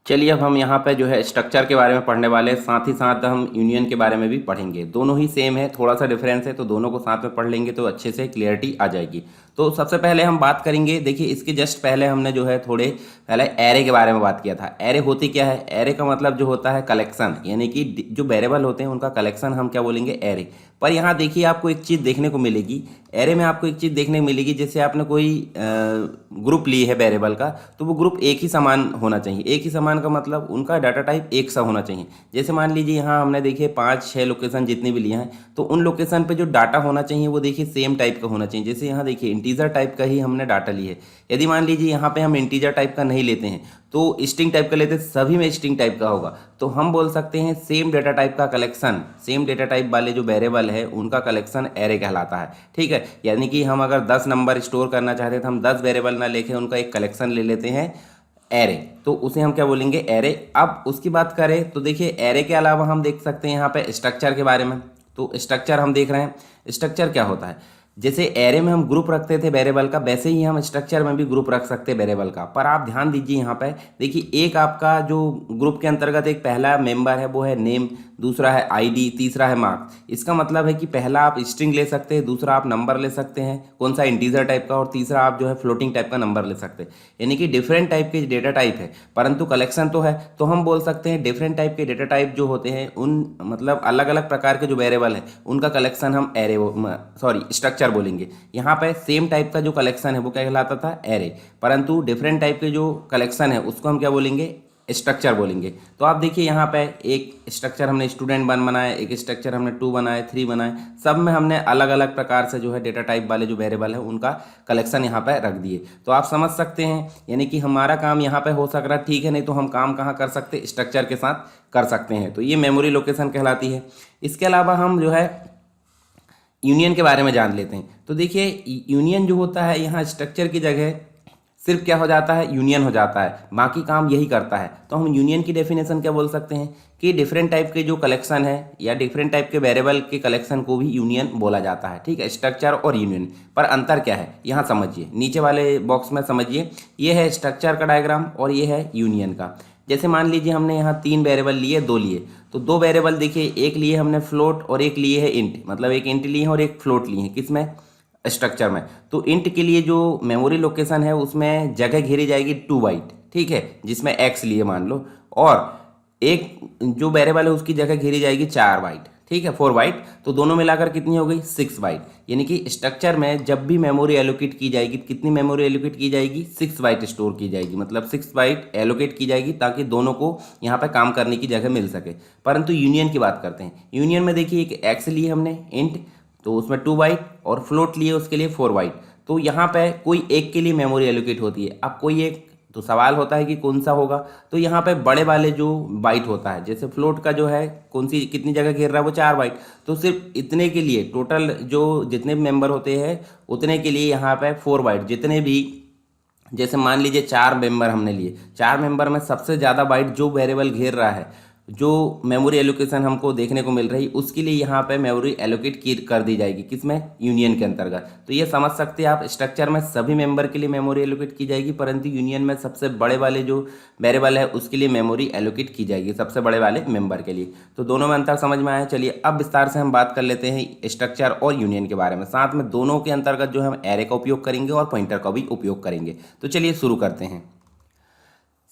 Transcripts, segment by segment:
चलिए अब हम यहाँ पे जो है स्ट्रक्चर के बारे में पढ़ने वाले हैं, साथ ही साथ हम यूनियन के बारे में भी पढ़ेंगे। दोनों ही सेम है, थोड़ा सा डिफरेंस है, तो दोनों को साथ में पढ़ लेंगे तो अच्छे से क्लियरिटी आ जाएगी। तो सबसे पहले हम बात करेंगे, देखिए इसके जस्ट पहले हमने जो है थोड़े पहले एरे के बारे में बात किया था। एरे होती क्या है? एरे का मतलब जो होता है कलेक्शन, यानी कि जो वेरिएबल होते हैं उनका कलेक्शन हम क्या बोलेंगे? एरे। पर यहाँ देखिए आपको एक चीज़ देखने को मिलेगी, एरे में आपको एक चीज़ देखने को मिलेगी, जैसे आपने कोई ग्रुप ली है वेरिएबल का, तो वो ग्रुप एक ही समान होना चाहिए। एक ही समान का मतलब उनका डाटा टाइप एक सा होना चाहिए। जैसे मान लीजिए यहाँ हमने देखिए 5-6 लोकेशन जितने भी लिए हैं, तो उन लोकेशन पे जो डाटा होना चाहिए वो देखिए सेम टाइप का होना चाहिए। जैसे यहाँ देखिए इंटीजर टाइप का ही हमने डाटा ली है। यदि मान लीजिए यहाँ पे हम इंटीजर टाइप का नहीं लेते हैं तो स्ट्रिंग टाइप का लेते हैं, सभी में स्ट्रिंग टाइप का होगा, तो हम बोल सकते हैं सेम डेटा टाइप का कलेक्शन, सेम डेटा टाइप वाले जो वेरिएबल है उनका कलेक्शन एरे कहलाता है। ठीक है, यानी कि हम अगर 10 नंबर स्टोर करना चाहते हैं तो हम 10 वेरिएबल ना लेके उनका एक कलेक्शन ले लेते हैं एरे, तो उसे हम क्या बोलेंगे? एरे। अब उसकी बात करें तो देखिए एरे के अलावा हम देख सकते हैं यहाँ पे स्ट्रक्चर के बारे में। तो स्ट्रक्चर हम देख रहे हैं, स्ट्रक्चर क्या होता है? जैसे एरे में हम ग्रुप रखते थे वेरिएबल का, वैसे ही हम स्ट्रक्चर में भी ग्रुप रख सकते हैं वेरिएबल का। पर आप ध्यान दीजिए यहाँ पे, देखिए एक आपका जो ग्रुप के अंतर्गत एक पहला मेंबर है वो है नेम, दूसरा है आईडी, तीसरा है मार्क्स। इसका मतलब है कि पहला आप स्ट्रिंग ले सकते हैं, दूसरा आप नंबर ले सकते हैं कौन सा? इंटीजर टाइप का, और तीसरा आप जो है फ्लोटिंग टाइप का नंबर ले सकते हैं। यानी कि डिफरेंट टाइप के डेटा टाइप है परंतु कलेक्शन तो है। तो हम बोल सकते हैं डिफरेंट टाइप के डेटा टाइप जो होते हैं उन मतलब अलग अलग प्रकार के जो वेरिएबल है उनका कलेक्शन हम एरे स्ट्रक्चर बोलेंगे। यहाँ पे सेम टाइप का जो कलेक्शन है वो क्या कहलाता था? एरे। परंतु डिफरेंट टाइप के जो कलेक्शन है उसको हम क्या बोलेंगे? स्ट्रक्चर बोलेंगे। तो आप देखिए यहाँ पे एक स्ट्रक्चर हमने स्टूडेंट 1 बनाया, एक स्ट्रक्चर हमने 2 बनाए, 3 बनाए, सब में हमने अलग अलग प्रकार से जो है डेटा टाइप वाले जो वेरिएबल है उनका कलेक्शन यहाँ पे रख दिए। तो आप समझ सकते हैं, यानी कि हमारा काम यहाँ पे हो सक रहा है, ठीक है, नहीं तो हम काम कहाँ कर सकते? स्ट्रक्चर के साथ कर सकते हैं। तो ये मेमोरी लोकेशन कहलाती है। इसके अलावा हम जो है यूनियन के बारे में जान लेते हैं। तो देखिए यूनियन जो होता है यहाँ स्ट्रक्चर की जगह सिर्फ क्या हो जाता है? यूनियन हो जाता है, बाकी काम यही करता है। तो हम यूनियन की डेफिनेशन क्या बोल सकते हैं कि डिफरेंट टाइप के जो कलेक्शन है या डिफरेंट टाइप के वेरिएबल के कलेक्शन को भी यूनियन बोला जाता है। ठीक है, स्ट्रक्चर और यूनियन पर अंतर क्या है यहाँ समझिए, नीचे वाले बॉक्स में समझिए। ये है स्ट्रक्चर का डायग्राम और ये है यूनियन का। जैसे मान लीजिए हमने यहाँ 3 वेरिएबल लिए, 2 लिए, तो 2 वेरिएबल देखिए, एक लिए हमने फ्लोट और एक लिए है इंट, मतलब एक इंट लिए हैं और एक फ्लोट लिए हैं। किसमें? स्ट्रक्चर में। तो इंट के लिए जो मेमोरी लोकेशन है उसमें जगह घेरी जाएगी 2 बाइट, ठीक है, जिसमें एक्स लिए मान लो, और एक जो वेरिएबल है उसकी जगह घेरी जाएगी 4 बाइट, ठीक है, 4 बाइट। तो दोनों मिलाकर कितनी हो गई? 6 बाइट। यानी कि स्ट्रक्चर में जब भी मेमोरी एलोकेट की जाएगी, कितनी मेमोरी एलोकेट की जाएगी? 6 बाइट स्टोर की जाएगी, मतलब 6 बाइट एलोकेट की जाएगी ताकि दोनों को यहाँ पे काम करने की जगह मिल सके। परंतु यूनियन की बात करते हैं। यूनियन में देखिए एक एक्स लिए हमने इंट, तो उसमें 2 बाइट, और फ्लोट लिए उसके लिए 4 बाइट। तो यहाँ पे कोई एक के लिए मेमोरी एलोकेट होती है। अब कोई एक, तो सवाल होता है कि कौन सा होगा? तो यहाँ पे बड़े वाले जो बाइट होता है, जैसे फ्लोट का जो है कौन सी कितनी जगह घेर रहा है? वो 4 बाइट। तो सिर्फ इतने के लिए टोटल जो जितने भी मेंबर होते हैं उतने के लिए यहाँ पे 4 बाइट, जितने भी, जैसे मान लीजिए 4 मेंबर हमने लिए, 4 मेंबर में सबसे ज़्यादा बाइट जो वेरिएबल घेर रहा है, जो मेमोरी एलोकेशन हमको देखने को मिल रही, उसके लिए यहाँ पे मेमोरी एलोकेट की कर दी जाएगी। किसमें? यूनियन के अंतर्गत। तो ये समझ सकते हैं आप, स्ट्रक्चर में सभी मेंबर के लिए मेमोरी एलोकेट की जाएगी, परंतु यूनियन में सबसे बड़े वाले जो वेरिएबल है उसके लिए मेमोरी एलोकेट की जाएगी, सबसे बड़े वाले मेंबर के लिए। तो दोनों में अंतर समझ में आया। चलिए अब विस्तार से हम बात कर लेते हैं स्ट्रक्चर और यूनियन के बारे में, साथ में दोनों के अंतर्गत जो हम एरे का उपयोग करेंगे और पॉइंटर का भी उपयोग करेंगे। तो चलिए शुरू करते हैं।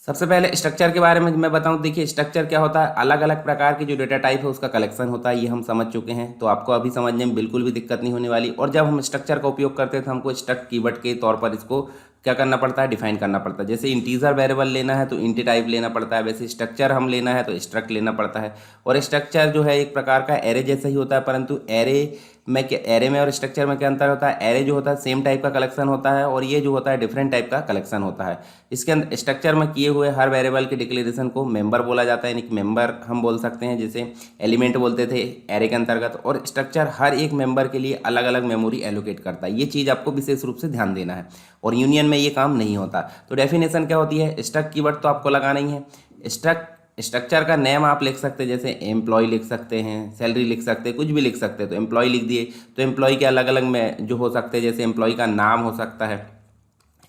सबसे पहले स्ट्रक्चर के बारे में मैं बताऊं। देखिए स्ट्रक्चर क्या होता है? अलग अलग प्रकार की जो डेटा टाइप है उसका कलेक्शन होता है, ये हम समझ चुके हैं, तो आपको अभी समझने में बिल्कुल भी दिक्कत नहीं होने वाली। और जब हम स्ट्रक्चर का उपयोग करते हैं तो हमको स्ट्रक्ट कीवर्ड के तौर पर इसको क्या करना पड़ता है? डिफाइन करना पड़ता है। जैसे इंटीजर वेरिएबल लेना है तो इंट टाइप लेना पड़ता है, वैसे स्ट्रक्चर हम लेना है तो स्ट्रक्ट लेना पड़ता है। और स्ट्रक्चर जो है एक प्रकार का एरे जैसा ही होता है, परंतु एरे में और स्ट्रक्चर में क्या अंतर होता है? एरे जो होता है सेम टाइप का कलेक्शन होता है और ये जो होता है डिफरेंट टाइप का कलेक्शन होता है। इसके अंदर स्ट्रक्चर में किए हुए हर वेरिएबल के डिक्लेरेशन को मेंबर बोला जाता है, यानी कि मेंबर हम बोल सकते हैं, जैसे एलिमेंट बोलते थे एरे के अंतर्गत। और स्ट्रक्चर हर एक मेंबर के लिए अलग अलग मेमोरी एलोकेट करता है, ये चीज़ आपको विशेष रूप से ध्यान देना है। और यूनियन में ये काम नहीं होता। तो डेफिनेशन क्या होती है? स्ट्रक्ट कीवर्ड तो आपको लगाना ही है। स्ट्रक्चर का नेम आप लिख सकते हैं, जैसे एम्प्लॉय लिख सकते हैं, सैलरी लिख सकते हैं, कुछ भी लिख सकते हैं। तो एम्प्लॉय लिख दिए, तो एम्प्लॉय के अलग अलग में जो हो सकते हैं, जैसे एम्प्लॉय का नाम हो सकता है,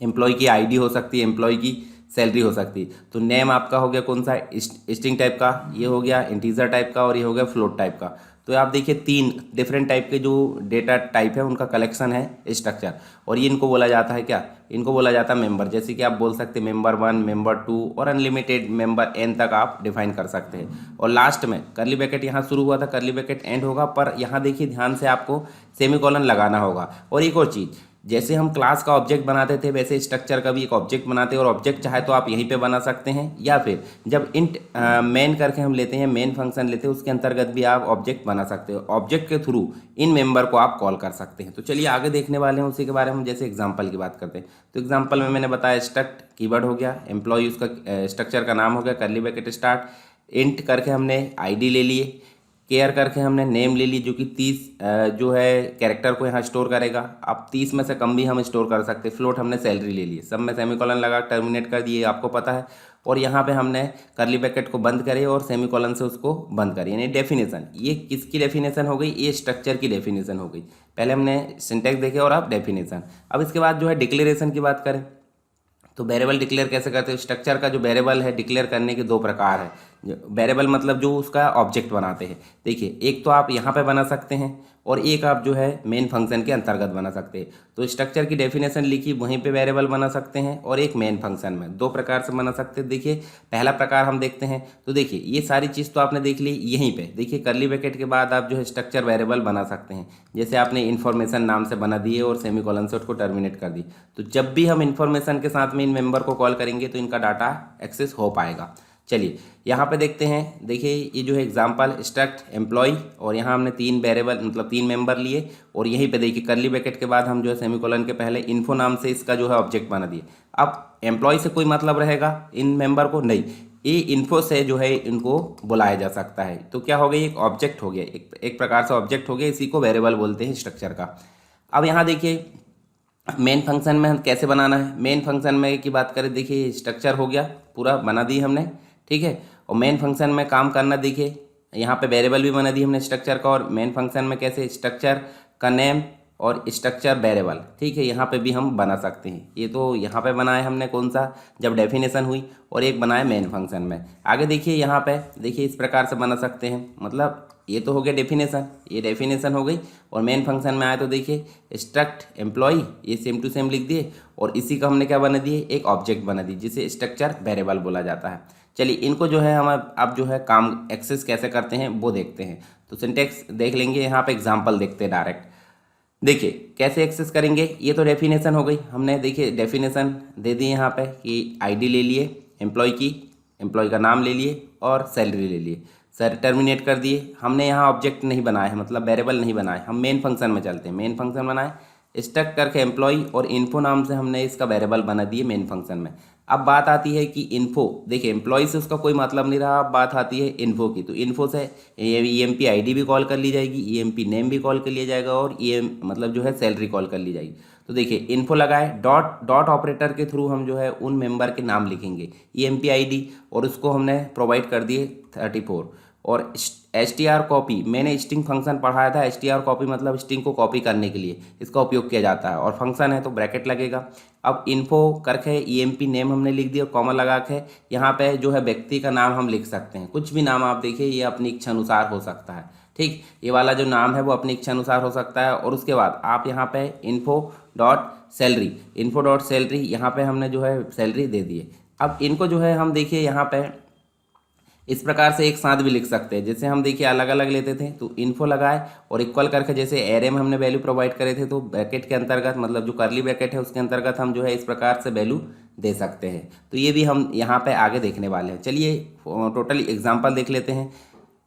एम्प्लॉय की आईडी हो सकती है, एम्प्लॉय की सैलरी हो सकती है। तो नेम आपका हो गया कौन सा, स्ट्रिंग टाइप का, ये हो गया इंटीजर टाइप का, और ये हो गया फ्लोट टाइप का। तो आप देखिए 3 डिफरेंट टाइप के जो डेटा टाइप है उनका कलेक्शन है स्ट्रक्चर, और ये इनको बोला जाता है क्या, इनको बोला जाता है मेंबर। जैसे कि आप बोल सकते हैं मेंबर 1, मेंबर 2 और अनलिमिटेड मेंबर n तक आप डिफाइन कर सकते हैं। और लास्ट में करली ब्रैकेट यहाँ शुरू हुआ था, करली ब्रैकेट एंड होगा, पर यहाँ देखिए ध्यान से आपको सेमीकोलन लगाना होगा। और एक और चीज़, जैसे हम क्लास का ऑब्जेक्ट बनाते थे वैसे स्ट्रक्चर का भी एक ऑब्जेक्ट बनाते हैं, और ऑब्जेक्ट चाहे तो आप यहीं पे बना सकते हैं, या फिर जब इंट मेन करके हम लेते हैं, मेन फंक्शन लेते हैं, उसके अंतर्गत भी आप ऑब्जेक्ट बना सकते हो। ऑब्जेक्ट के थ्रू इन मेंबर को आप कॉल कर सकते हैं। तो चलिए आगे देखने वाले हैं उसी के बारे में। हम जैसे एग्जाम्पल की बात करते हैं, तो एग्जाम्पल में मैंने बताया स्ट्रक्ट कीवर्ड हो गया, एम्प्लॉय उसका स्ट्रक्चर का नाम हो गया, करली ब्रैकेट स्टार्ट, इंट करके हमने आईडी ले लिए, केयर करके हमने नेम ले ली जो कि 30 जो है कैरेक्टर को यहाँ स्टोर करेगा। अब 30 में से कम भी हम स्टोर कर सकते हैं। फ्लोट हमने सैलरी ले ली, सब में सेमीकोलन लगा टर्मिनेट कर दिए, आपको पता है। और यहाँ पे हमने करली ब्रैकेट को बंद करे और सेमीकोलन से उसको बंद करिए, यानी डेफिनेशन। ये किसकी डेफिनेशन हो गई, ये स्ट्रक्चर की डेफिनेशन हो गई। पहले हमने सिंटैक्स देखे और अब डेफिनेशन। अब इसके बाद जो है डिक्लेरेशन की बात करें तो वेरिएबल डिक्लेयर कैसे करते हैं। स्ट्रक्चर का जो वेरिएबल है डिक्लेयर करने के 2 प्रकार है। वेरिएबल मतलब जो उसका ऑब्जेक्ट बनाते हैं, देखिए एक तो आप यहाँ पे बना सकते हैं और एक आप जो है मेन फंक्शन के अंतर्गत बना सकते हैं। तो स्ट्रक्चर की डेफिनेशन लिखी, वहीं पे वेरिएबल बना सकते हैं, और एक मेन फंक्शन में 2 प्रकार से बना सकते हैं। देखिए पहला प्रकार हम देखते हैं, तो देखिए ये सारी चीज़ तो आपने देख ली यहीं पे। देखिए करली ब्रैकेट के बाद आप जो है स्ट्रक्चर वेरिएबल बना सकते हैं, जैसे आपने इन्फॉर्मेशन नाम से बना दिए और सेमीकोलन से उसको टर्मिनेट कर दी। तो जब भी हम इन्फॉर्मेशन के साथ में इन मेंबर को कॉल करेंगे तो इनका डाटा एक्सेस हो पाएगा। चलिए यहाँ पे देखते हैं, देखिए ये जो है एग्जांपल स्ट्रक्ट एम्प्लॉय, और यहाँ हमने 3 वेरिएबल मतलब 3 मेंबर लिए, और यहीं पे देखिए करली ब्रैकेट के बाद हम जो है सेमीकोलन के पहले इन्फो नाम से इसका जो है ऑब्जेक्ट बना दिए। अब एम्प्लॉय से कोई मतलब रहेगा इन मेंबर को नहीं, ये इन्फो से जो है इनको बुलाया जा सकता है। तो क्या हो गया, एक ऑब्जेक्ट हो गया, एक प्रकार से ऑब्जेक्ट हो गया, इसी को वेरिएबल बोलते हैं स्ट्रक्चर का। अब यहाँ देखिए मेन फंक्शन में हम कैसे बनाना है। मेन फंक्शन में की बात करें, देखिए स्ट्रक्चर हो गया पूरा बना दी हमने, ठीक है। और मेन फंक्शन में काम करना, देखिए यहाँ पे वेरिएबल भी बना दी हमने स्ट्रक्चर का, और मेन फंक्शन में कैसे स्ट्रक्चर का नेम और स्ट्रक्चर वेरिएबल, ठीक है, यहाँ पे भी हम बना सकते हैं। ये तो यहाँ पे बनाया हमने कौन सा, जब डेफिनेशन हुई, और एक बनाया मेन फंक्शन में। आगे देखिए यहाँ पे देखिए इस प्रकार से बना सकते हैं, मतलब ये तो हो गया डेफिनेशन, ये डेफिनेशन हो गई। और मेन फंक्शन में आए तो देखिए स्ट्रक्ट एम्प्लॉय, ये सेम टू सेम लिख दिए, और इसी का हमने क्या बना दिए, एक ऑब्जेक्ट बना दी जिसे स्ट्रक्चर वेरिएबल बोला जाता है। चलिए इनको जो है हम अब जो है काम एक्सेस कैसे करते हैं वो देखते हैं। तो सिंटैक्स देख लेंगे, यहाँ पे एग्जांपल देखते हैं डायरेक्ट। देखिए कैसे एक्सेस करेंगे, ये तो डेफिनेशन हो गई, हमने देखिए डेफिनेशन दे दी यहाँ पे कि आईडी ले लिए एम्प्लॉय की, एम्प्लॉय का नाम ले लिए और सैलरी ले लिए, सर टर्मिनेट कर दिए। हमने यहाँ ऑब्जेक्ट नहीं बनाया है, मतलब वेरिएबल नहीं बनाए, हम मेन फंक्शन में चलते हैं। मेन फंक्शन बनाए स्ट्रक्ट करके एम्प्लॉय, और इन्फो नाम से हमने इसका वेरिएबल बना दिए मेन फंक्शन में। अब बात आती है कि इन्फो, देखिए एम्प्लॉय से उसका कोई मतलब नहीं रहा, अब बात आती है इन्फो की। तो इन्फो से EMP आईडी भी कॉल कर ली जाएगी, EMP नेम भी कॉल कर लिया जाएगा, और मतलब जो है सैलरी कॉल कर ली जाएगी। तो देखिए इन्फो लगाए, डॉट ऑपरेटर के थ्रू हम जो है उन मेंबर के नाम लिखेंगे, EMP आईडी, और उसको हमने प्रोवाइड कर दिए 34। और str कॉपी, मैंने स्ट्रिंग फंक्शन पढ़ाया था, str कॉपी मतलब स्ट्रिंग को कॉपी करने के लिए इसका उपयोग किया जाता है, और फंक्शन है तो ब्रैकेट लगेगा। अब इन्फो करके EMP नेम हमने लिख दिया, कॉमा लगा के यहाँ पे जो है व्यक्ति का नाम हम लिख सकते हैं, कुछ भी नाम आप देखिए, ये अपनी इच्छा अनुसार हो सकता है, ठीक। ये वाला जो नाम है वो अपनी इच्छा अनुसार हो सकता है। और उसके बाद आप यहाँ पे इन्फो डॉट सैलरी, यहाँ पे हमने जो है सैलरी दे दी है। अब इनको जो है हम देखिए यहाँ पे इस प्रकार से एक साथ भी लिख सकते हैं, जैसे हम देखिए अलग अलग लेते थे, तो इन्फो लगाए और इक्वल करके, जैसे एरे में हमने वैल्यू प्रोवाइड करे थे, तो ब्रैकेट के अंतर्गत मतलब जो करली ब्रैकेट है उसके अंतर्गत हम जो है इस प्रकार से वैल्यू दे सकते हैं। तो ये भी हम यहाँ पे आगे देखने वाले हैं। चलिए टोटल एग्जाम्पल देख लेते हैं।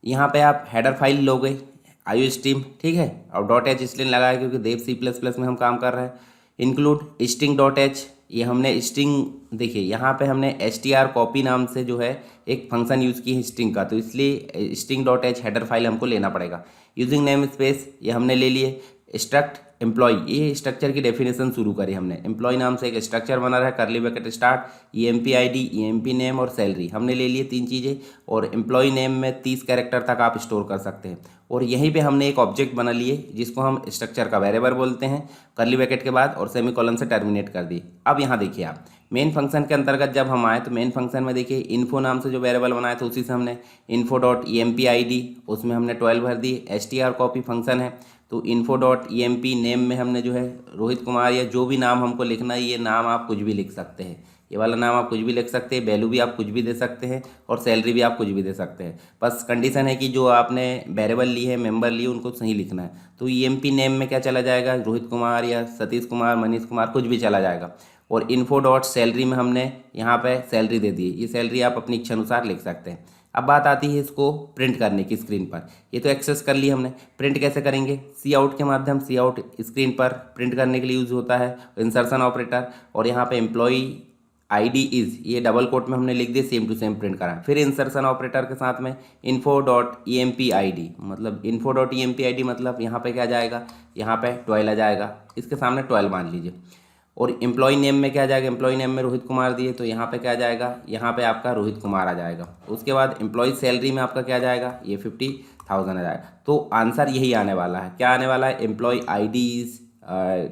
यहाँ पे आप हेडर फाइल लोगे आयु स्ट्रीम, ठीक है, और .h स्ट्रिंग लगाए क्योंकि देव C++ में हम काम कर रहे हैं। इंक्लूड स्ट्रिंग .h, ये हमने स्ट्रिंग, देखिए यहाँ पे हमने str कॉपी नाम से जो है एक फंक्शन यूज़ की है स्ट्रिंग का, तो इसलिए स्ट्रिंग .h हेडर फाइल हमको लेना पड़ेगा। यूजिंग नेम स्पेस ये हमने ले लिए। स्ट्रक्ट एम्प्लॉय, ये स्ट्रक्चर की डेफिनेशन शुरू करी हमने, एम्प्लॉय नाम से एक स्ट्रक्चर बना रहा है, करली bracket start, EMP ID, EMP name और सैलरी हमने ले लिए 3 चीज़ें। और एम्प्लॉय नेम में 30 कैरेक्टर तक आप स्टोर कर सकते हैं। और यहीं पे हमने एक ऑब्जेक्ट बना लिए जिसको हम स्ट्रक्चर का वेरिएबल बोलते हैं, कर्ली ब्रैकेट के बाद और सेमीकोलन से टर्मिनेट कर दी। अब यहाँ देखिए आप मेन फंक्शन के अंतर्गत जब हम आए तो मेन फंक्शन में देखिए इन्फो नाम से जो वेरिएबल बनाया था उसी से हमने info dot E M P I D, उसमें हमने 12 भर दी। S T R copy function है तो info dot E M P name में हमने जो है रोहित कुमार या जो भी नाम हमको लिखना है, ये नाम आप कुछ भी लिख सकते हैं, ये वाला नाम आप कुछ भी लिख सकते हैं, वैल्यू भी आप कुछ भी दे सकते हैं और सैलरी भी आप कुछ भी दे सकते हैं। बस कंडीशन है कि जो आपने वेरिएबल ली है, मेंबर लिए, उनको सही लिखना है। तो ईएमपी नेम में क्या चला जाएगा, रोहित कुमार या सतीश कुमार, मनीष कुमार, कुछ भी चला जाएगा। और इन्फो डॉट सैलरी में हमने यहाँ पे सैलरी दे दी है, ये सैलरी आप अपनी इच्छा अनुसार लिख सकते हैं। अब बात आती है इसको प्रिंट करने की स्क्रीन पर। ये तो एक्सेस कर लिया हमने, प्रिंट कैसे करेंगे, सी आउट के माध्यम, सी आउट स्क्रीन पर प्रिंट करने के लिए यूज़ होता है इंसर्शन ऑपरेटर। और यहाँ पे एम्प्लॉई आईडी इज, ये डबल कोट में हमने लिख दिया, सेम टू सेम प्रिंट करा। फिर इंसर्शन ऑपरेटर के साथ में info dot E M P I D, मतलब info dot E M P I D मतलब यहाँ पे क्या जाएगा, यहाँ पे 12 आ जाएगा, इसके सामने 12 मान लीजिए। और एम्प्लॉय नेम में क्या जाएगा, एम्प्लॉय नेम में रोहित कुमार दिए तो यहाँ पे क्या जाएगा, यहाँ पे आपका रोहित कुमार आ जाएगा। उसके बाद एम्प्लॉय सैलरी में आपका क्या जाएगा, ये 50,000 आ जाएगा। तो आंसर यही आने वाला है, क्या आने वाला है, employee I D is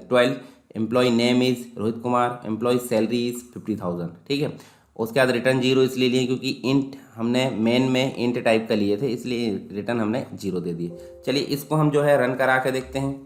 12, employee name is Rohit Kumar, employee salary is 50,000। ठीक है। उसके बाद रिटर्न 0 इसलिए लिए क्योंकि इंट हमने मेन में इंट टाइप का लिए थे, इसलिए रिटर्न हमने 0 दे दिए। चलिए इसको हम जो है रन करा के देखते हैं।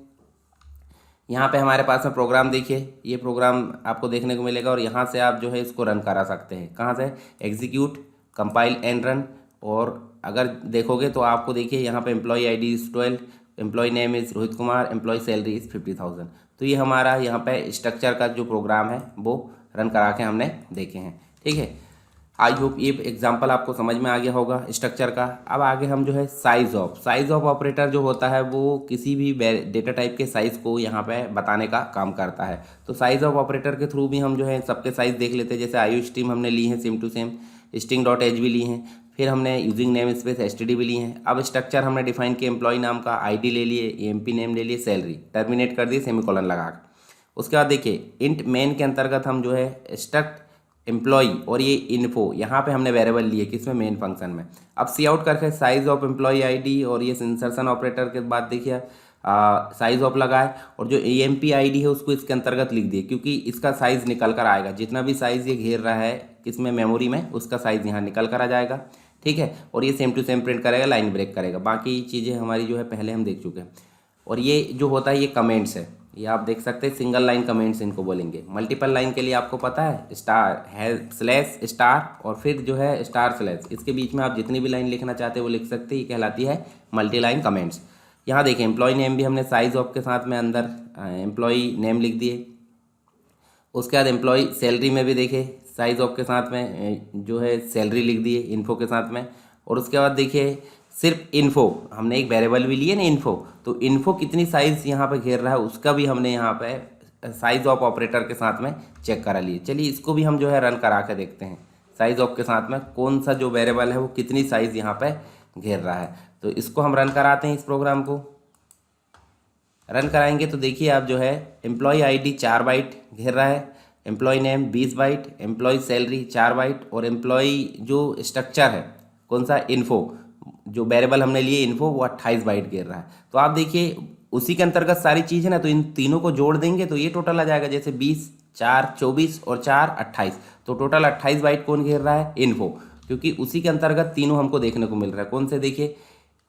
यहाँ पे हमारे पास में प्रोग्राम देखिए, ये प्रोग्राम आपको देखने को मिलेगा और यहाँ से आप जो है इसको रन करा सकते हैं। कहाँ से, एग्जीक्यूट, कंपाइल एंड रन। और अगर देखोगे तो आपको देखिए यहाँ पे employee I D is 12, employee name is Rohit Kumar, employee salary is 50,000। तो ये हमारा यहाँ पे स्ट्रक्चर का जो प्रोग्राम है वो रन करा के हमने देखे हैं। ठीक है, आई होप ये एग्जांपल आपको समझ में आ गया होगा स्ट्रक्चर का। अब आगे हम जो है साइज ऑफ ऑपरेटर जो होता है वो किसी भी डेटा टाइप के साइज़ को यहाँ पे बताने का काम करता है। तो साइज ऑफ ऑपरेटर के थ्रू भी हम जो है सबके साइज़ देख लेते हैं। जैसे आयु स्ट्रीम हमने ली है same to same, string dot H भी ली हैं, फिर हमने using namespace S T D भी ली हैं। अब स्ट्रक्चर हमने डिफाइन किया, एम्प्लॉय नाम का आईडी ले लिए, एएमपी नेम ले लिए, सैलरी टर्मिनेट कर दिए सेमीकोलन लगा कर। उसके बाद देखिए इंट मेन के अंतर्गत हम जो है स्ट्रक्ट एम्प्लॉय और ये इन्फो यहाँ पे हमने वेरिएबल लिए किसमें, मेन फंक्शन में। अब सी आउट करके साइज ऑफ एम्प्लॉय आईडी और ये इंसर्शन ऑपरेटर के बाद देखिए साइज ऑफ लगाए और जो A M P I D है उसको इसके अंतर्गत लिख दिए क्योंकि इसका साइज़ निकल कर आएगा। जितना भी साइज़ ये घेर रहा है किसमें, मेमोरी में, उसका साइज़ यहाँ निकल कर आ जाएगा। ठीक है, और ये सेम टू सेम प्रिंट करेगा, लाइन ब्रेक करेगा। बाकी चीज़ें हमारी जो है पहले हम देख चुके हैं। और ये जो होता है ये कमेंट्स है, ये आप देख सकते हैं, सिंगल लाइन कमेंट्स इनको बोलेंगे। मल्टीपल लाइन के लिए आपको पता है स्टार है, स्लैश स्टार और फिर जो है स्टार स्लैश, इसके बीच में आप जितनी भी लाइन लिखना चाहते हैं वो लिख सकते हैं। ये कहलाती है मल्टी लाइन कमेंट्स। यहाँ देखिए एम्प्लॉय नेम भी हमने साइज ऑफ के साथ में अंदर एम्प्लॉय नेम लिख दिए। उसके बाद एम्प्लॉय सैलरी में भी देखिए साइज ऑफ के साथ में जो है सैलरी लिख दिए इन्फो के साथ में। और उसके बाद देखिए सिर्फ इन्फो, हमने एक वेरिएबल भी लिए ना इन्फो, तो इन्फो कितनी साइज़ यहाँ पे घेर रहा है उसका भी हमने यहाँ पे साइज ऑफ ऑपरेटर के साथ में चेक करा लिए। चलिए इसको भी हम जो है रन करा के देखते हैं, साइज ऑफ के साथ में कौन सा जो वेरिएबल है वो कितनी साइज़ यहाँ पे घेर रहा है। तो इसको हम रन कराते हैं, इस प्रोग्राम को रन कराएंगे तो देखिए आप जो है एम्प्लॉय आईडी 4 बाइट घेर रहा है, employee name 20 byte, employee salary 4 byte और एम्प्लॉय जो स्ट्रक्चर है कौन सा, इन्फो, जो वेरिएबल हमने लिए इन्फो, वो 28 बाइट घेर रहा है। तो आप देखिए उसी के अंतर्गत सारी चीज़ है ना, तो इन तीनों को जोड़ देंगे तो ये टोटल आ जाएगा। जैसे 20, 4, 24 और 4, 28, तो टोटल 28 बाइट कौन घेर रहा है, इन्फो, क्योंकि उसी के अंतर्गत तीनों हमको देखने को मिल रहा है। कौन से, देखिए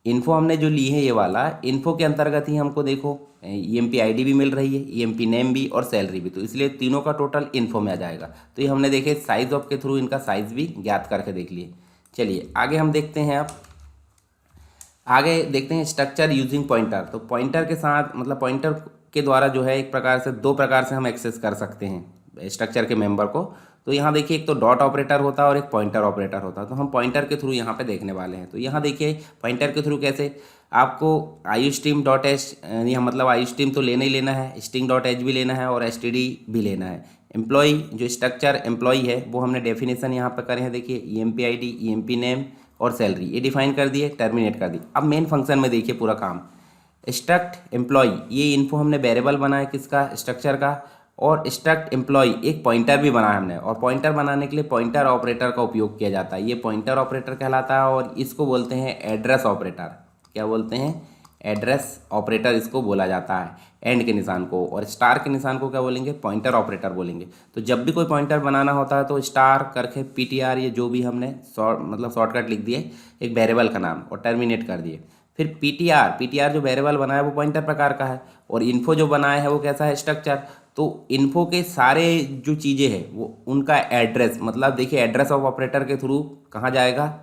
इन्फो हमने जो ली है ये वाला, इन्फो के अंतर्गत ही हमको देखो E M P I D भी मिल रही है, ई एम पी नेम भी और सैलरी भी, तो इसलिए तीनों का टोटल इन्फो में आ जाएगा। तो ये हमने देखे साइज ऑफ के थ्रू इनका साइज़ भी ज्ञात करके देख लिए। चलिए आगे हम देखते हैं, आप आगे देखते हैं स्ट्रक्चर यूजिंग पॉइंटर। तो पॉइंटर के साथ, मतलब पॉइंटर के द्वारा जो है एक प्रकार से, दो प्रकार से हम एक्सेस कर सकते हैं स्ट्रक्चर के मेंबर को। तो यहाँ देखिए एक तो डॉट ऑपरेटर होता है और एक पॉइंटर ऑपरेटर होता है। तो हम पॉइंटर के थ्रू यहाँ पे देखने वाले हैं। तो यहाँ देखिए पॉइंटर के थ्रू कैसे, आपको आयु स्ट्रीम डॉट एच, यहाँ मतलब आयु स्ट्रीम तो लेना ही लेना है, स्ट्रिंग डॉट एच भी लेना है और एस टी डी भी लेना है। एम्प्लॉय जो स्ट्रक्चर एम्प्लॉय है वो हमने डेफिनेशन यहाँ पर करे हैं, देखिए E M P I D, E M P name और सैलरी, ये डिफाइन कर दिए, टर्मिनेट कर दी। अब मेन फंक्शन में देखिए पूरा काम, स्ट्रक्ट एम्प्लॉय, ये इन्फो हमने वेरिएबल बनाया किसका, स्ट्रक्चर का, और स्ट्रक्ट एम्प्लॉय एक पॉइंटर भी बनाया हमने। और पॉइंटर बनाने के लिए पॉइंटर ऑपरेटर का उपयोग किया जाता है, ये पॉइंटर ऑपरेटर कहलाता है और इसको बोलते हैं एड्रेस ऑपरेटर। क्या बोलते हैं, एड्रेस ऑपरेटर इसको बोला जाता है, एंड के निशान को। और स्टार के निशान को क्या बोलेंगे, पॉइंटर ऑपरेटर बोलेंगे। तो जब भी कोई पॉइंटर बनाना होता है तो स्टार करके पीटीआर, ये जो भी हमने शॉर्टकट लिख दिए एक वेरिएबल का नाम और टर्मिनेट कर दिए। फिर पीटीआर जो वेरिएबल बनाया वो पॉइंटर प्रकार का है, और इन्फो जो बनाया है वो कैसा है, स्ट्रक्चर। तो इन्फो के सारे जो चीज़ें हैं वो उनका एड्रेस, मतलब देखिए एड्रेस ऑफ ऑपरेटर के थ्रू कहाँ जाएगा,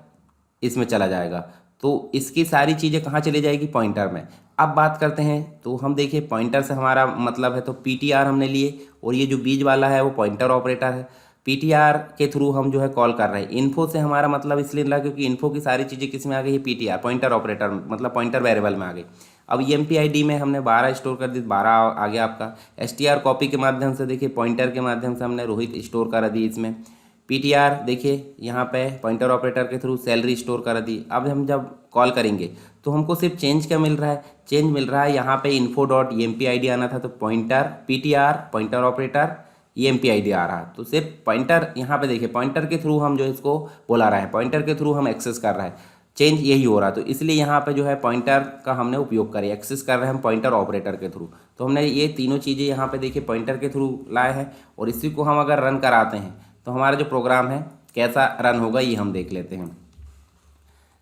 इसमें चला जाएगा। तो इसकी सारी चीज़ें कहाँ चली जाएगी, पॉइंटर में। अब बात करते हैं, तो हम देखिए पॉइंटर से हमारा मतलब है, तो पीटीआर हमने लिए, और ये जो बीच वाला है वो पॉइंटर ऑपरेटर है। पीटीआर के थ्रू हम जो है कॉल कर रहे हैं। इन्फो से हमारा मतलब इसलिए लगा क्योंकि इन्फो की सारी चीज़ें किस में आ गई है, पीटीआर, पॉइंटर ऑपरेटर, मतलब पॉइंटर वेरिएबल में आ गई। अब EMPID में हमने 12 स्टोर कर दी, 12 आ गया आपका। STR कॉपी के माध्यम से देखिए पॉइंटर के माध्यम से हमने रोहित स्टोर कर दी इसमें। PTR देखिए यहाँ पे पॉइंटर ऑपरेटर के थ्रू सैलरी स्टोर कर दी। अब हम जब कॉल करेंगे तो हमको सिर्फ चेंज क्या मिल रहा है, चेंज मिल रहा है यहाँ पे info.empid आना था, तो pointer PTR pointer operator EMPID आ रहा। तो सिर्फ पॉइंटर यहाँ पे देखिए पॉइंटर के थ्रू हम जो इसको बुला रहे हैं, पॉइंटर के थ्रू हम एक्सेस कर रहे हैं, चेंज यही हो रहा। तो इसलिए यहाँ पे जो है पॉइंटर का हमने उपयोग करें, एक्सेस कर रहे हैं हम पॉइंटर ऑपरेटर के थ्रू। तो हमने ये तीनों चीज़ें यहाँ पे देखिए पॉइंटर के थ्रू लाए हैं, और इसी को हम अगर रन कराते हैं तो हमारा जो प्रोग्राम है कैसा रन होगा ये हम देख लेते हैं।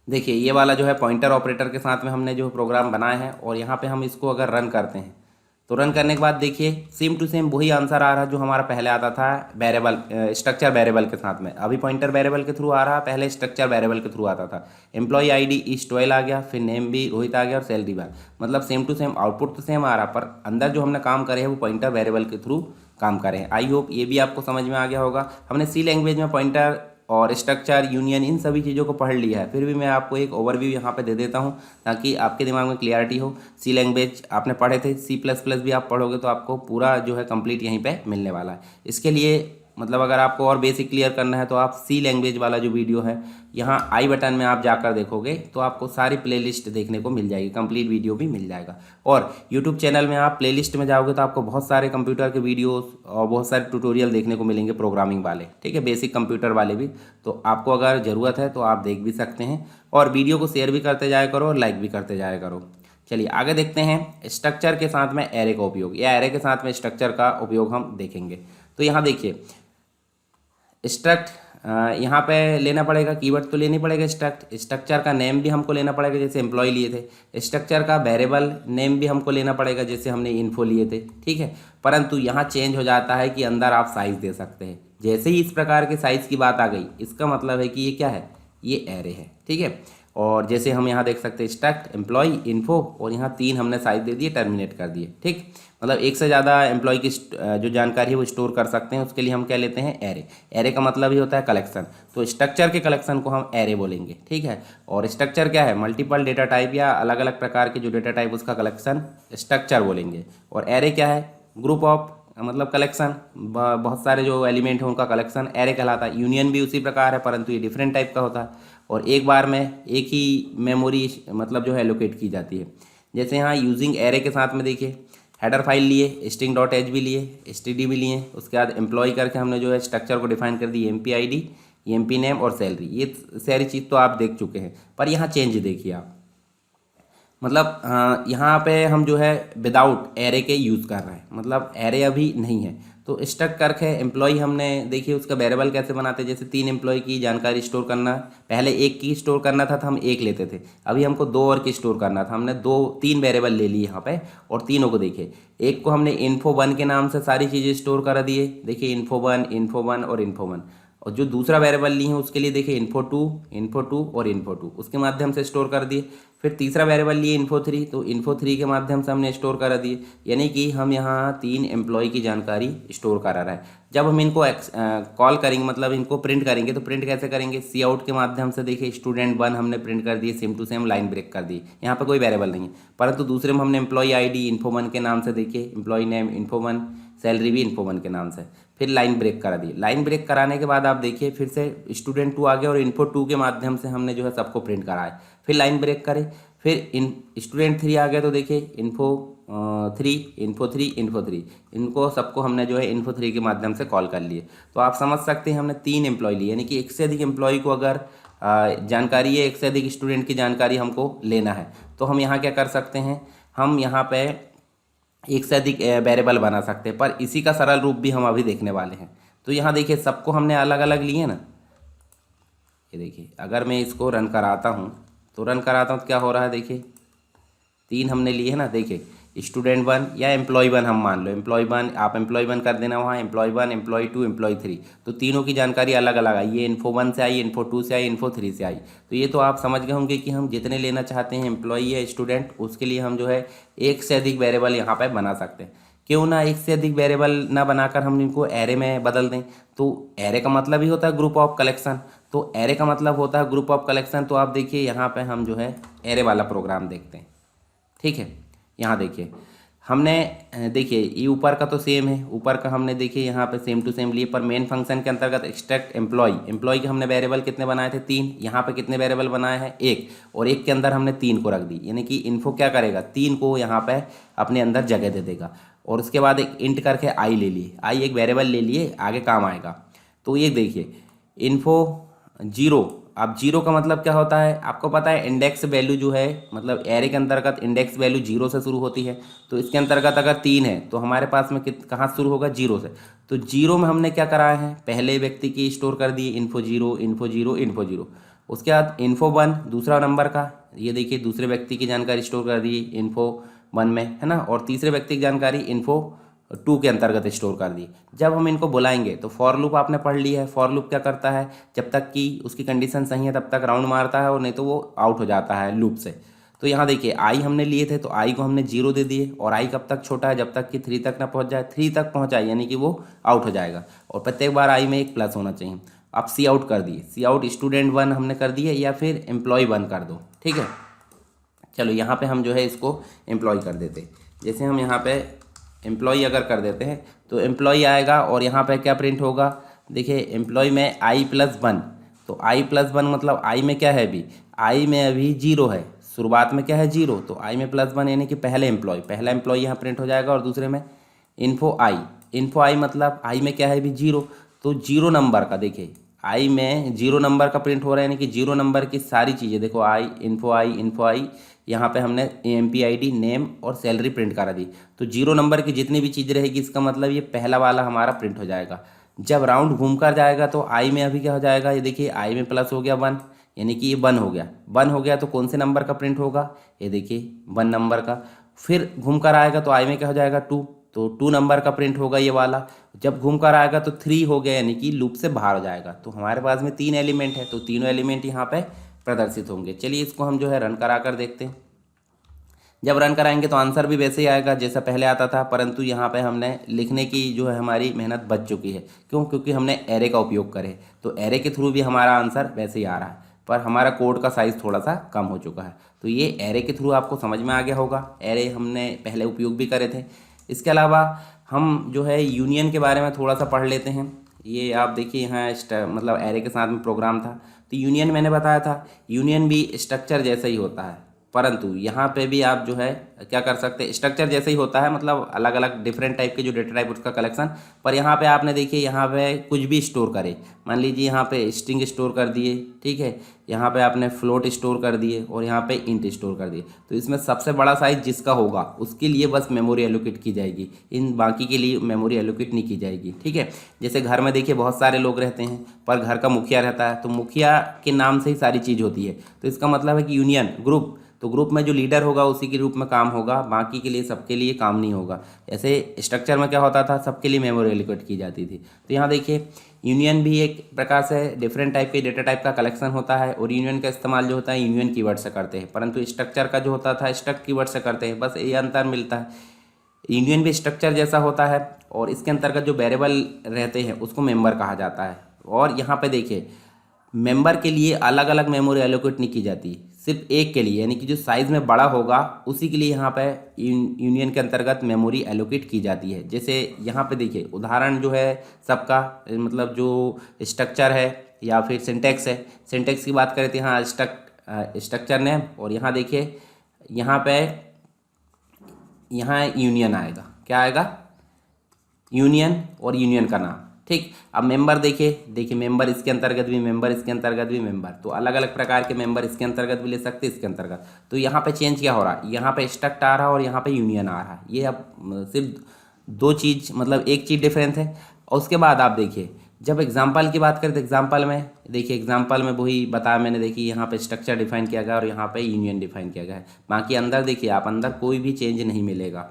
देखिए ये वाला जो है पॉइंटर ऑपरेटर के साथ में हमने जो प्रोग्राम बनाए हैं, और यहाँ पे हम इसको अगर रन करते हैं तो रन करने के बाद देखिए सेम टू सेम वही आंसर आ रहा है जो हमारा पहले आता था वेरिएबल, स्ट्रक्चर वेरिएबल के साथ में। अभी पॉइंटर वेरिएबल के थ्रू आ रहा है, पहले स्ट्रक्चर वेरिएबल के थ्रू आता था। एम्प्लॉय ID ईस्ट 12 आ गया, फिर नेम भी रोहित आ गया, और सैलरी बार, मतलब सेम टू सेम आउटपुट तो सेम आ रहा, पर अंदर जो हमने काम करे हैं वो पॉइंटर वेरिएबल के थ्रू काम करें। आई होप ये भी आपको समझ में आ गया होगा। हमने सी लैंग्वेज में पॉइंटर और स्ट्रक्चर, यूनियन, इन सभी चीज़ों को पढ़ लिया है, फिर भी मैं आपको एक ओवरव्यू यहाँ पे दे देता हूँ ताकि आपके दिमाग में क्लियरिटी हो। सी लैंग्वेज आपने पढ़े थे, C++ भी आप पढ़ोगे तो आपको पूरा जो है कंप्लीट यहीं पे मिलने वाला है। इसके लिए मतलब अगर आपको और बेसिक क्लियर करना है तो आप सी लैंग्वेज वाला जो वीडियो है यहाँ आई बटन में आप जाकर देखोगे तो आपको सारी प्लेलिस्ट देखने को मिल जाएगी, कंप्लीट वीडियो भी मिल जाएगा। और यूट्यूब चैनल में आप प्लेलिस्ट में जाओगे तो आपको बहुत सारे कंप्यूटर के वीडियोस और बहुत सारे ट्यूटोरियल देखने को मिलेंगे, प्रोग्रामिंग वाले, ठीक है, बेसिक कंप्यूटर वाले भी। तो आपको अगर ज़रूरत है तो आप देख भी सकते हैं, और वीडियो को शेयर भी करते जाया करो और लाइक भी करते जाया करो। चलिए आगे देखते हैं स्ट्रक्चर के साथ में एरे का उपयोग, या एरे के साथ में स्ट्रक्चर का उपयोग हम देखेंगे। तो यहाँ देखिए स्ट्रक्ट यहाँ पे लेना पड़ेगा, कीवर्ड तो लेनी पड़ेगा स्ट्रक्ट। स्ट्रक्चर का नेम भी हमको लेना पड़ेगा जैसे एम्प्लॉय लिए थे। स्ट्रक्चर का वेरिएबल नेम भी हमको लेना पड़ेगा जैसे हमने इन्फो लिए थे, ठीक है। परंतु यहाँ चेंज हो जाता है कि अंदर आप साइज़ दे सकते हैं। जैसे ही इस प्रकार के साइज़ की बात आ गई इसका मतलब है कि ये क्या है, ये एरे है, ठीक है। और जैसे हम यहाँ देख सकते हैं स्ट्रक्ट एम्प्लॉय इन्फो, और यहाँ 3 हमने साइज दे दिए, टर्मिनेट कर दिए, ठीक। मतलब एक से ज़्यादा एम्प्लॉय की जो जानकारी है वो स्टोर कर सकते हैं, उसके लिए हम क्या लेते हैं, एरे। एरे का मतलब ही होता है कलेक्शन, तो स्ट्रक्चर के कलेक्शन को हम एरे बोलेंगे, ठीक है। और स्ट्रक्चर क्या है, मल्टीपल डेटा टाइप या अलग अलग प्रकार के जो डेटा टाइप उसका कलेक्शन स्ट्रक्चर बोलेंगे। और एरे क्या है, ग्रुप ऑफ मतलब कलेक्शन, बहुत सारे जो एलिमेंट हैं उनका कलेक्शन एरे कहलाता है। यूनियन भी उसी प्रकार है परंतु ये डिफरेंट टाइप का होता है, और एक बार में एक ही मेमोरी मतलब जो है एलोकेट की जाती है। जैसे यहाँ यूजिंग एरे के साथ में देखिए हेडर फाइल लिए, string.h भी लिए, std भी लिए, उसके बाद एम्प्लॉय करके हमने जो है स्ट्रक्चर को डिफाइन कर दी, EMPID, EMP नेम और सैलरी। ये सारी चीज़ तो आप देख चुके हैं, पर यहाँ चेंज देखिए आप, मतलब यहाँ पे हम जो है विदाउट एरे के यूज़ कर रहे हैं, मतलब एरे अभी नहीं है। तो स्ट्रक्ट करके एम्प्लॉय हमने देखिए उसका वेरिएबल कैसे बनाते हैं, जैसे 3 एम्प्लॉय की जानकारी स्टोर करना, पहले एक की स्टोर करना था तो हम एक लेते थे, अभी हमको 2 और की स्टोर करना था, हमने 3 वेरिएबल ले लिए यहाँ पे, और तीनों को देखिए, एक को हमने info1 के नाम से सारी चीज़ें स्टोर कर दिए, देखिए info1 और info1, और जो दूसरा वेरिएबल लिए हैं उसके लिए देखिए info2 और info2 उसके माध्यम से स्टोर कर दिए। फिर तीसरा वेरिएबल लिए info3, तो info3 के माध्यम से हमने स्टोर कर दिए, यानी कि हम यहाँ 3 एम्प्लॉय की जानकारी स्टोर करा रहा है। जब हम इनको कॉल करेंगे मतलब इनको प्रिंट करेंगे तो प्रिंट कैसे करेंगे, सी आउट के माध्यम से देखिए student1 हमने प्रिंट कर दिए, same to same line break कर दी, यहाँ पर कोई वेरिएबल नहीं है। परंतु दूसरे में हमने एम्प्लॉय ID info1 के नाम से देखिए, एम्प्लॉय नेम info1, सैलरी भी info1 के नाम से, फिर लाइन ब्रेक करा दी। लाइन ब्रेक कराने के बाद आप देखिए फिर से student2 आ गया और info2 के माध्यम से हमने जो है सबको प्रिंट कराए, फिर लाइन ब्रेक करे, फिर student3 आ गया तो देखिए info3, इनको सबको हमने जो है info3 के माध्यम से कॉल कर लिए। तो आप समझ सकते हैं हमने 3 एम्प्लॉय लिए, यानी कि एक से अधिक एम्प्लॉय को अगर जानकारी है, एक से अधिक स्टूडेंट की जानकारी हमको लेना है, तो हम यहाँ क्या कर सकते हैं, हम यहाँ पे एक से अधिक वेरिएबल बना सकते हैं। पर इसी का सरल रूप भी हम अभी देखने वाले हैं। तो यहाँ देखिए सबको हमने अलग अलग लिए ना, ये देखिए अगर मैं इसको रन कराता हूँ तो क्या हो रहा है, देखिए 3 हमने लिए है ना। देखिए स्टूडेंट 1 या एम्प्लॉय 1 हम मान लो, एम्प्लॉय 1 आप एम्प्लॉय 1 कर देना वहाँ, एम्प्लॉय 1 एम्प्लॉय 2 एम्प्लॉय 3, तो तीनों की जानकारी अलग अलग आई। ये इन्फो 1 से आई, इन्फो 2 से आई, इन्फो 3 से आई। तो ये तो आप समझ गए होंगे कि हम जितने लेना चाहते हैं एम्प्लॉय या स्टूडेंट, उसके लिए हम जो है एक से अधिक वेरिएबल यहाँ पर बना सकते हैं। क्यों ना एक से अधिक वेरिएबल ना बनाकर हम इनको एरे में बदल दें। तो एरे का मतलब ही होता है ग्रुप ऑफ कलेक्शन, तो एरे का मतलब होता है ग्रुप ऑफ कलेक्शन। तो आप देखिए यहाँ पे हम जो है एरे वाला प्रोग्राम देखते हैं, ठीक है। यहाँ देखिए हमने देखिए ये ऊपर का तो सेम है, ऊपर का हमने देखिए यहाँ पे सेम टू सेम लिए, पर मेन फंक्शन के अंतर्गत एक्सट्रैक्ट एम्प्लॉय के हमने वेरिएबल कितने बनाए थे 3, यहाँ पे कितने वेरिएबल बनाए हैं 1, और 1 के अंदर हमने 3 को रख दी, यानी कि इन्फो क्या करेगा 3 को यहाँ पे अपने अंदर जगह दे देगा। और उसके बाद एक इंट करके आई ले लिए, आई एक वेरिएबल ले लिए, आगे काम आएगा। तो ये देखिए इन्फो 0, अब 0 का मतलब क्या होता है आपको पता है, इंडेक्स वैल्यू जो है मतलब एरे के अंतर्गत इंडेक्स वैल्यू 0 से शुरू होती है। तो इसके अंतर्गत अगर 3 है तो हमारे पास में कहाँ शुरू होगा 0 से। तो 0 में हमने क्या कराया है, पहले व्यक्ति की स्टोर कर दिए इन्फो 0 इन्फो 0 इन्फो 0। उसके बाद इन्फो 1 दूसरा नंबर का, ये देखिए दूसरे व्यक्ति की जानकारी स्टोर कर दी इन्फो 1 में, है ना। और तीसरे व्यक्ति की जानकारी इन्फो 2 के अंतर्गत स्टोर कर दी। जब हम इनको बुलाएंगे तो फॉर लूप आपने पढ़ लिया है, फॉर लूप क्या करता है, जब तक कि उसकी कंडीशन सही है तब तक राउंड मारता है, और नहीं तो वो आउट हो जाता है लूप से। तो यहाँ देखिए आई हमने लिए थे तो आई को हमने 0 दे दिए, और आई कब तक छोटा है, जब तक कि 3 तक ना पहुँच जाए, 3 तक पहुँच जाए यानी कि वो आउट हो जाएगा, और प्रत्येक बार आई में एक प्लस होना चाहिए। आप सी आउट कर दिए, सी आउट स्टूडेंट 1 हमने कर दिए, या फिर एम्प्लॉय 1 कर दो, ठीक है। चलो यहाँ पे हम जो है इसको एम्प्लॉय कर देते, जैसे हम यहाँ पे एम्प्लॉय अगर कर देते हैं तो एम्प्लॉय आएगा, और यहाँ पे क्या प्रिंट होगा, देखिए एम्प्लॉय में i+1, तो i+1 मतलब आई में क्या है, अभी आई में अभी 0 है, शुरुआत में क्या है 0, तो आई में +1 यानी कि पहला एम्प्लॉय यहाँ प्रिंट हो जाएगा। और दूसरे में इन्फो आई मतलब आई में क्या है अभी 0, तो 0 नंबर का, देखिए आई में 0 नंबर का प्रिंट हो रहा है, यानी कि 0 नंबर की सारी चीज़ें देखो इन्फो आई यहाँ पे हमने AMPID नेम और सैलरी प्रिंट करा दी। तो 0 नंबर की जितनी भी चीज़ रहेगी इसका मतलब ये पहला वाला हमारा प्रिंट हो जाएगा। जब राउंड घूम कर जाएगा तो आई में अभी क्या हो जाएगा, ये देखिए आई में प्लस हो गया 1, यानी कि ये 1 हो गया तो कौन से नंबर का प्रिंट होगा, ये देखिए 1 नंबर का। फिर घूम कर आएगा तो आई में क्या हो जाएगा 2, तो 2 नंबर का प्रिंट होगा ये वाला। जब घूम कर आएगा तो 3 हो गया, यानी कि लूप से बाहर हो जाएगा। तो हमारे पास में 3 एलिमेंट है, तो तीनों एलिमेंट यहाँ पे प्रदर्शित होंगे। चलिए इसको हम जो है रन करा कर देखते हैं। जब रन कराएंगे तो आंसर भी वैसे ही आएगा जैसा पहले आता था, परंतु यहाँ पे हमने लिखने की जो है हमारी मेहनत बच चुकी है। क्यों, क्योंकि हमने एरे का उपयोग करे, तो एरे के थ्रू भी हमारा आंसर वैसे ही आ रहा है, पर हमारा कोड का साइज़ थोड़ा सा कम हो चुका है। तो ये एरे के थ्रू आपको समझ में आ गया होगा, एरे हमने पहले उपयोग भी करे थे। इसके अलावा हम जो है यूनियन के बारे में थोड़ा सा पढ़ लेते हैं। ये आप देखिए यहाँ मतलब एरे के साथ में प्रोग्राम था, तो यूनियन मैंने बताया था, यूनियन भी स्ट्रक्चर जैसा ही होता है, परंतु यहाँ पे भी आप जो है क्या कर सकते हैं, स्ट्रक्चर जैसे ही होता है, मतलब अलग अलग डिफरेंट टाइप के जो डेटा टाइप उसका कलेक्शन। पर यहाँ पे आपने देखिए यहाँ पे कुछ भी स्टोर करे, मान लीजिए यहाँ पे स्ट्रिंग स्टोर कर दिए, ठीक है, यहाँ पे आपने फ्लोट स्टोर कर दिए, और यहाँ पे इंट स्टोर कर दिए। तो इसमें सबसे बड़ा साइज जिसका होगा उसके लिए बस मेमोरी एलोकेट की जाएगी, इन बाकी के लिए मेमोरी एलोकेट नहीं की जाएगी, ठीक है। जैसे घर में देखिए बहुत सारे लोग रहते हैं, पर घर का मुखिया रहता है, तो मुखिया के नाम से ही सारी चीज़ होती है। तो इसका मतलब है कि यूनियन ग्रुप, तो ग्रुप में जो लीडर होगा उसी के रूप में काम होगा, बाकी के लिए सबके लिए काम नहीं होगा। ऐसे स्ट्रक्चर में क्या होता था, सबके लिए मेमोरी एलोकेट की जाती थी। तो यहाँ देखिए यूनियन भी एक प्रकार से डिफरेंट टाइप के डेटा टाइप का कलेक्शन होता है, और यूनियन का इस्तेमाल जो होता है यूनियन कीवर्ड से करते हैं, परंतु स्ट्रक्चर का जो होता था स्ट्रक्ट कीवर्ड से करते हैं, बस ये अंतर मिलता है। यूनियन भी स्ट्रक्चर जैसा होता है, और इसके अंतर्गत जो वेरिएबल रहते हैं उसको मेंबर कहा जाता है। और यहाँ पे देखिए मेंबर के लिए अलग अलग मेमोरी एलोकेट नहीं की जाती, सिर्फ एक के लिए, यानी कि जो साइज़ में बड़ा होगा उसी के लिए यहाँ पे यूनियन के अंतर्गत मेमोरी एलोकेट की जाती है। जैसे यहाँ पे देखिए उदाहरण जो है सबका, मतलब जो स्ट्रक्चर है या फिर सिंटैक्स है, सिंटैक्स की बात करें तो यहाँ स्ट्रक्चर नेम, और यहाँ देखिए यहाँ पे यहाँ यूनियन आएगा, क्या आएगा यूनियन, और यूनियन का नाम, ठीक। अब मेंबर देखिए मेंबर इसके अंतर्गत भी, मेंबर इसके अंतर्गत भी, मेंबर, तो अलग अलग प्रकार के मेंबर इसके अंतर्गत भी ले सकते हैं, इसके अंतर्गत। तो यहाँ पे चेंज क्या हो रहा है, यहाँ पे स्ट्रक्ट आ रहा है और यहाँ पे यूनियन आ रहा है। ये अब सिर्फ दो चीज़, मतलब एक चीज़ डिफरेंस है। और उसके बाद आप देखिए जब एग्जाम्पल की बात करें तो एग्जाम्पल में देखिए, एग्जाम्पल में वही बताया मैंने, देखिए यहाँ पे स्ट्रक्चर डिफाइन किया गया और यहाँ पे यूनियन डिफाइन किया गया है। बाकी अंदर देखिए आप, अंदर कोई भी चेंज नहीं मिलेगा।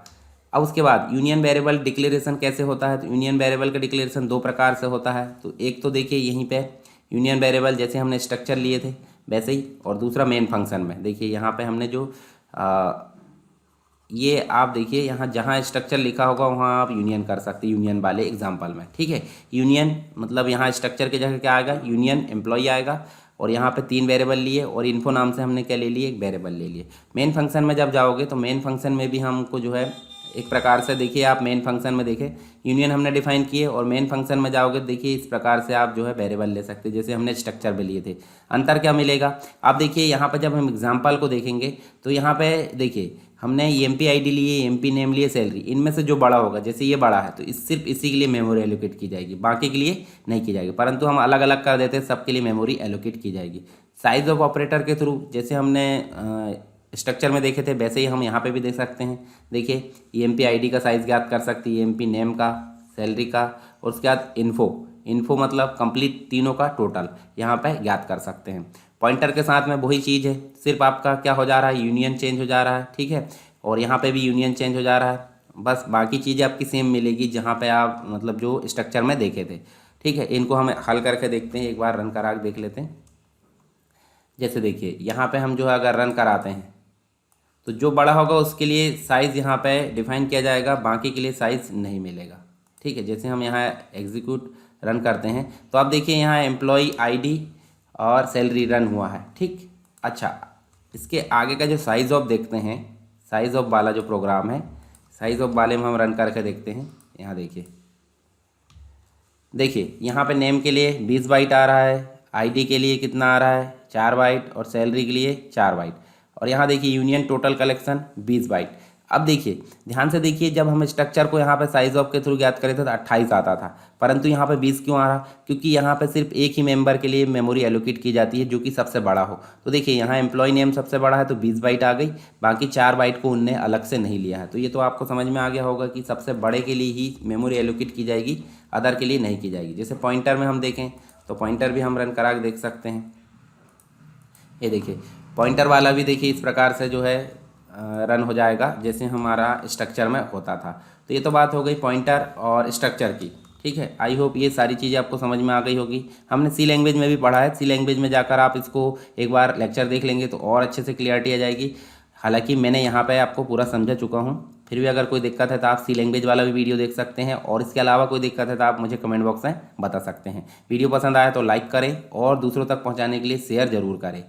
अब उसके बाद यूनियन वेरिएबल डिक्लेरेशन कैसे होता है, तो यूनियन वेरिएबल का डिक्लेरेशन दो प्रकार से होता है। तो एक तो देखिए यहीं पे यूनियन वेरिएबल जैसे हमने स्ट्रक्चर लिए थे वैसे ही, और दूसरा मेन फंक्शन में देखिए यहाँ पे हमने जो ये आप देखिए यहाँ जहाँ स्ट्रक्चर लिखा होगा वहाँ आप यूनियन कर सकते हैं, यूनियन वाले एग्जाम्पल में, ठीक है। यूनियन मतलब यहाँ स्ट्रक्चर की जगह क्या आएगा, यूनियन एम्प्लॉय आएगा। और यहाँ पे 3 वेरिएबल लिए और इन्फो नाम से हमने क्या ले लिए, एक वेरिएबल ले लिए। मेन फंक्शन में जब जाओगे तो मेन फंक्शन में भी हमको जो है एक प्रकार से देखिए, आप मेन फंक्शन में देखिए यूनियन हमने डिफाइन किए, और मेन फंक्शन में जाओगे देखिए इस प्रकार से आप जो है वेरिएबल ले सकते हैं जैसे हमने स्ट्रक्चर में लिए थे। अंतर क्या मिलेगा, आप देखिए यहाँ पर जब हम एग्जाम्पल को देखेंगे तो यहाँ पे देखिए हमने एमपी आईडी लिए, एमपी नेम लिए, सैलरी, इनमें से जो बड़ा होगा, जैसे ये बड़ा है तो सिर्फ इसी के लिए मेमोरी एलोकेट की जाएगी, बाकी के लिए नहीं की जाएगी। परंतु हम अलग अलग कर देते हैं, सबके लिए मेमोरी एलोकेट की जाएगी। साइज ऑफ ऑपरेटर के थ्रू जैसे हमने स्ट्रक्चर में देखे थे वैसे ही हम यहाँ पे भी देख सकते हैं। देखिए ईएमपी आईडी का साइज़ ज्ञात कर सकते हैं, ईएमपी नेम का, सैलरी का, और उसके बाद इन्फो मतलब कंप्लीट तीनों का टोटल यहाँ पे ज्ञात कर सकते हैं। पॉइंटर के साथ में वही चीज़ है, सिर्फ आपका क्या हो जा रहा है, यूनियन चेंज हो जा रहा है, ठीक है। और यहाँ पे भी यूनियन चेंज हो जा रहा है, बस बाकी चीज़ें आपकी सेम मिलेगी जहाँ पे आप मतलब जो स्ट्रक्चर में देखे थे, ठीक है। इनको हम हल करके देखते हैं, एक बार रन करा के देख लेते हैं। जैसे देखिए यहाँ पे हम जो है अगर रन कराते हैं तो जो बड़ा होगा उसके लिए साइज़ यहाँ पे डिफाइन किया जाएगा, बाकी के लिए साइज़ नहीं मिलेगा, ठीक है। जैसे हम यहाँ एग्जीक्यूट रन करते हैं तो आप देखिए यहाँ एम्प्लॉय आईडी और सैलरी रन हुआ है, ठीक। अच्छा, इसके आगे का जो साइज़ ऑफ देखते हैं, साइज़ ऑफ वाला जो प्रोग्राम है, साइज़ ऑफ वाले में हम रन करके देखते हैं। यहाँ देखिए यहाँ पे नेम के लिए 20 बाइट आ रहा है, आईडी के लिए कितना आ रहा है 4 बाइट, और सैलरी के लिए 4 बाइट। और यहाँ देखिए यूनियन टोटल कलेक्शन 20 बाइट। अब देखिए ध्यान से देखिए, जब हम स्ट्रक्चर को यहाँ पे साइज ऑफ के थ्रू ज्ञात करे थे तो 28 आता था, परंतु यहाँ पे 20 क्यों आ रहा, क्योंकि यहाँ पे सिर्फ एक ही मेंबर के लिए मेमोरी एलोकेट की जाती है जो कि सबसे बड़ा हो। तो देखिए यहाँ एम्प्लॉय नेम सबसे बड़ा है तो 20 बाइट आ गई, बाकी 4 बाइट को उनने अलग से नहीं लिया है। तो ये तो आपको समझ में आ गया होगा कि सबसे बड़े के लिए ही मेमोरी एलोकेट की जाएगी, अदर के लिए नहीं की जाएगी। जैसे पॉइंटर में हम देखें तो पॉइंटर भी हम रन करा के देख सकते हैं। ये देखिए पॉइंटर वाला भी देखिए इस प्रकार से जो है रन हो जाएगा जैसे हमारा स्ट्रक्चर में होता था। तो ये तो बात हो गई पॉइंटर और स्ट्रक्चर की, ठीक है। आई होप ये सारी चीज़ें आपको समझ में आ गई होगी। हमने सी लैंग्वेज में भी पढ़ा है, सी लैंग्वेज में जाकर आप इसको एक बार लेक्चर देख लेंगे तो और अच्छे से क्लियरिटी आ जाएगी। हालांकि मैंने यहाँ पे आपको पूरा समझा चुका हूँ, फिर भी अगर कोई दिक्कत है तो आप सी लैंग्वेज वाला भी वीडियो देख सकते हैं, और इसके अलावा कोई दिक्कत है तो आप मुझे कमेंट बॉक्स में बता सकते हैं। वीडियो पसंद आया तो लाइक करें और दूसरों तक पहुँचाने के लिए शेयर ज़रूर करें।